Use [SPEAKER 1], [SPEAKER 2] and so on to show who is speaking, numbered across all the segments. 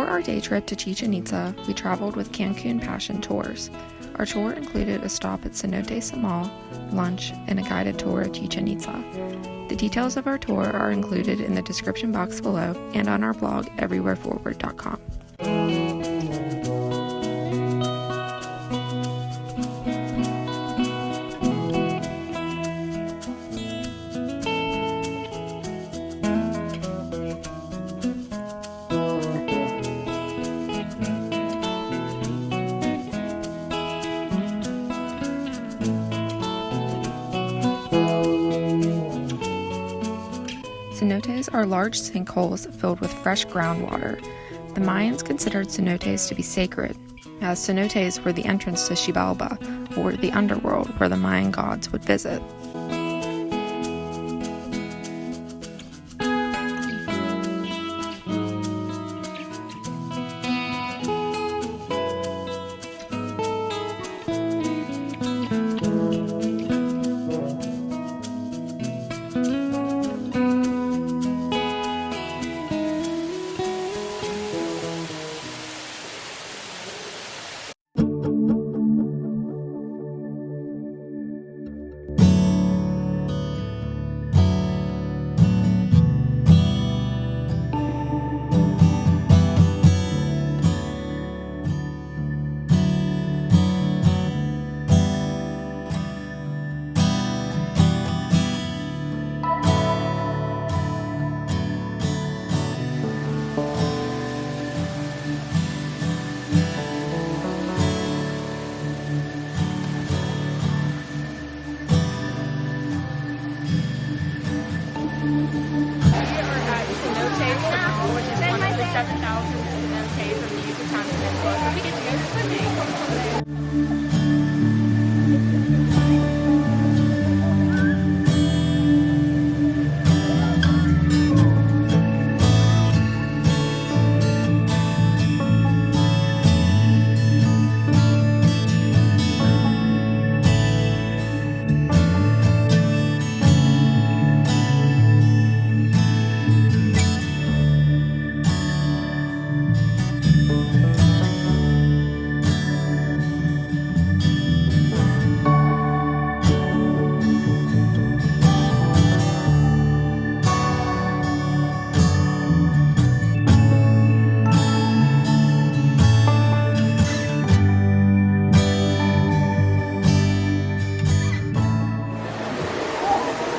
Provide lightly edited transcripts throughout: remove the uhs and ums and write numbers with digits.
[SPEAKER 1] For our day trip to Chichen Itza, we traveled with Cancun Passion Tours. Our tour included a stop at Cenote Saamal, lunch, and a guided tour of Chichen Itza. The details of our tour are included in the description box below and on our blog everywhereforward.com. Cenotes are large sinkholes filled with fresh groundwater. The Mayans considered cenotes to be sacred, as cenotes were the entrance to Xibalba, or the underworld where the Mayan gods would visit.
[SPEAKER 2] Which is one of the 7,000 cenotes of the Yucatan Peninsula. So we get to go swimming.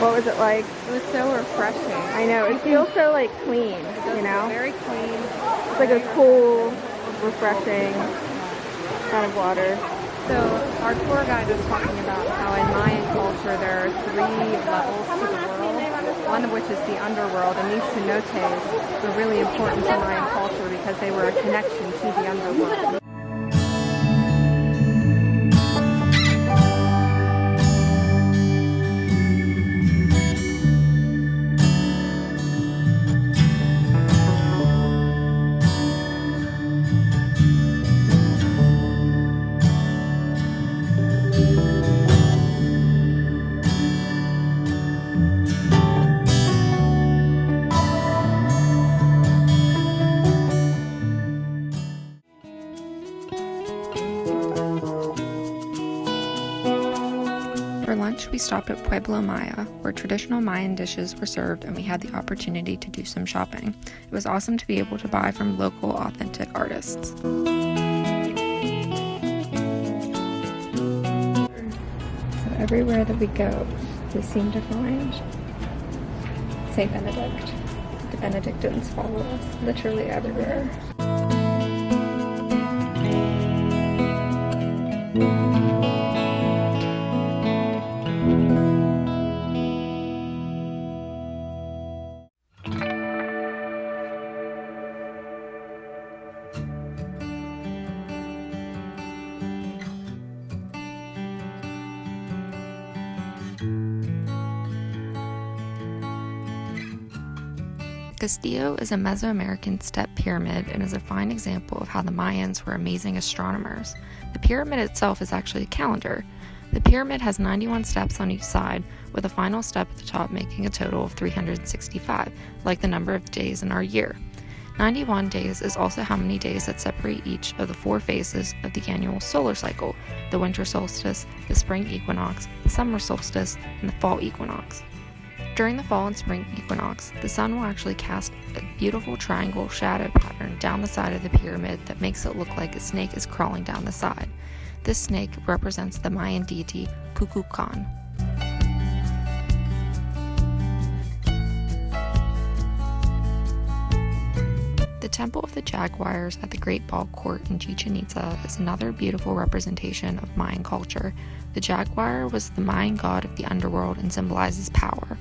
[SPEAKER 3] What was it like?
[SPEAKER 2] It was so refreshing.
[SPEAKER 3] I know, it feels so like clean, you know?
[SPEAKER 2] Very clean.
[SPEAKER 3] It's like a cool, refreshing kind of water.
[SPEAKER 2] So our tour guide was talking about how in Mayan culture there are 3 levels to the world, one of which is the underworld, and these cenotes were really important to Mayan culture because they were a connection to the underworld.
[SPEAKER 1] For lunch, we stopped at Pueblo Maya, where traditional Mayan dishes were served, and we had the opportunity to do some shopping. It was awesome to be able to buy from local, authentic artists. So everywhere that we go, we seem to find St. Benedict. The Benedictines follow us literally everywhere. Castillo is a Mesoamerican step pyramid and is a fine example of how the Mayans were amazing astronomers. The pyramid itself is actually a calendar. The pyramid has 91 steps on each side, with a final step at the top making a total of 365, like the number of days in our year. 91 days is also how many days that separate each of the 4 phases of the annual solar cycle: the winter solstice, the spring equinox, the summer solstice, and the fall equinox. During the fall and spring equinox, the sun will actually cast a beautiful triangle shadow pattern down the side of the pyramid that makes it look like a snake is crawling down the side. This snake represents the Mayan deity Kukulkan. The Temple of the Jaguars at the Great Ball Court in Chichen Itza is another beautiful representation of Mayan culture. The jaguar was the Mayan god of the underworld and symbolizes power.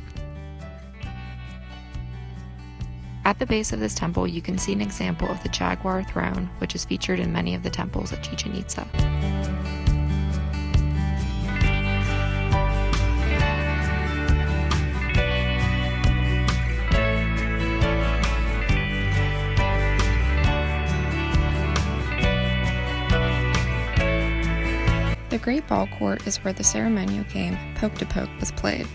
[SPEAKER 1] At the base of this temple, you can see an example of the jaguar throne, which is featured in many of the temples at Chichen Itza. The Great Ball Court is where the ceremonial game Poke-to-Poke was played.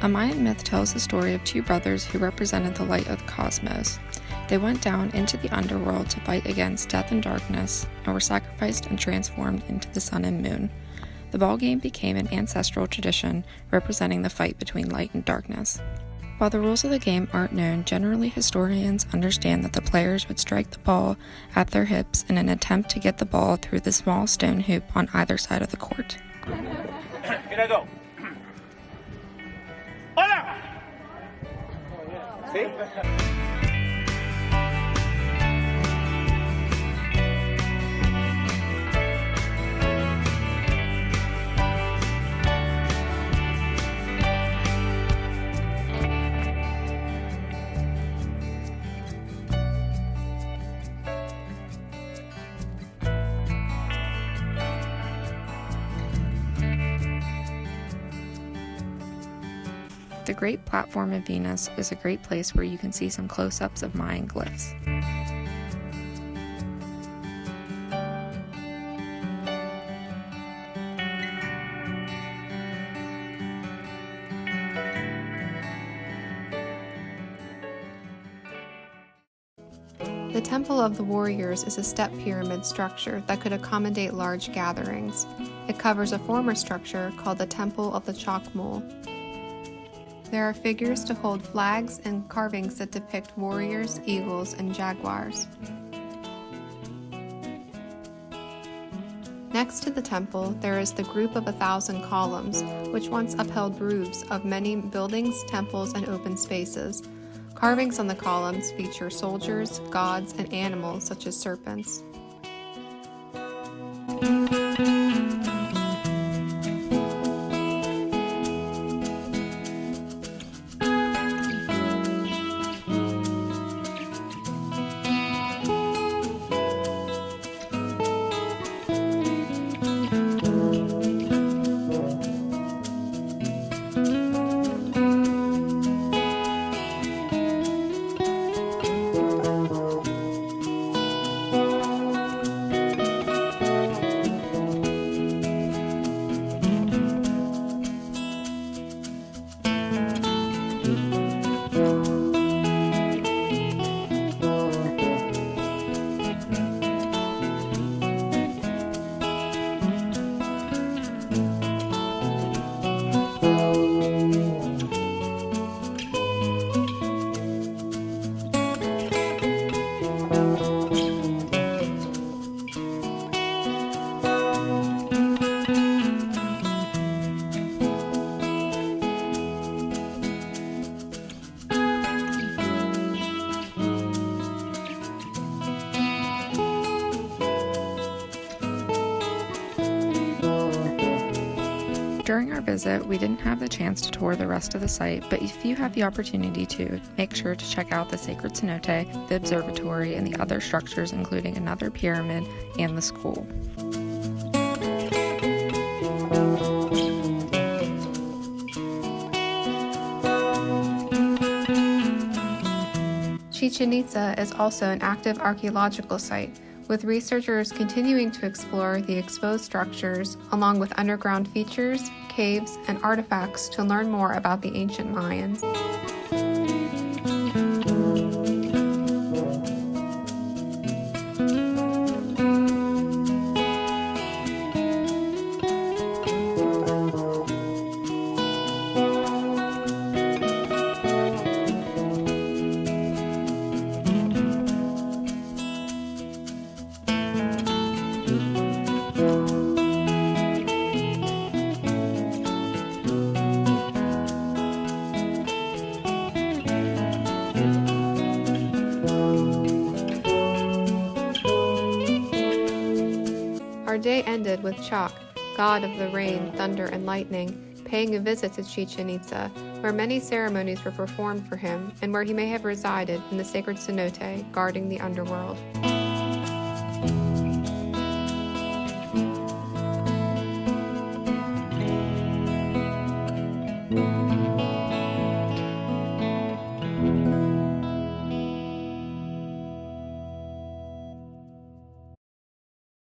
[SPEAKER 1] A Mayan myth tells the story of 2 brothers who represented the light of the cosmos. They went down into the underworld to fight against death and darkness, and were sacrificed and transformed into the sun and moon. The ball game became an ancestral tradition representing the fight between light and darkness. While the rules of the game aren't known, generally historians understand that the players would strike the ball at their hips in an attempt to get the ball through the small stone hoop on either side of the court.
[SPEAKER 4] Here I go. Hola! See?
[SPEAKER 1] The Great Platform of Venus is a great place where you can see some close-ups of Mayan glyphs.
[SPEAKER 2] The Temple of the Warriors is a step pyramid structure that could accommodate large gatherings. It covers a former structure called the Temple of the Chocmol. There are figures to hold flags and carvings that depict warriors, eagles, and jaguars. Next to the temple, there is the group of 1,000 columns, which once upheld roofs of many buildings, temples, and open spaces. Carvings on the columns feature soldiers, gods, and animals such as serpents.
[SPEAKER 1] During our visit, we didn't have the chance to tour the rest of the site, but if you have the opportunity to, make sure to check out the sacred cenote, the observatory, and the other structures, including another pyramid and the school.
[SPEAKER 2] Chichen Itza is also an active archaeological site, with researchers continuing to explore the exposed structures along with underground features, caves, and artifacts to learn more about the ancient Mayans. with Chak, god of the rain, thunder, and lightning, paying a visit to Chichen Itza, where many ceremonies were performed for him and where he may have resided in the sacred cenote guarding the underworld.